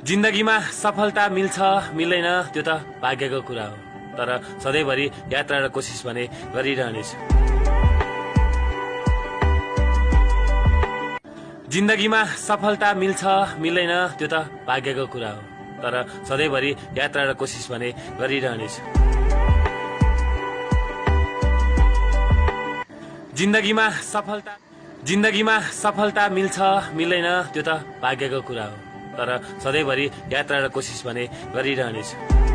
जिन्दगीमा सफलता मिल्छ मिल्दैन त्यो त भाग्यको कुरा हो, तर सधैँभरि यात्रा र कोसिस भने गरिरहनेछु। जिन्दगीमा सफलता मिल्छ मिल्दैन त्यो त भाग्यको कुरा हो, तर सधैँभरि यात्रा र कोसिस भने गरिरहनेछु। जिन्दगीमा सफलता मिल्छ मिल्दैन त्यो त भाग्यको कुरा हो, तर सधैँभरि यात्रा र कोसिस भने गरिरहनेछु।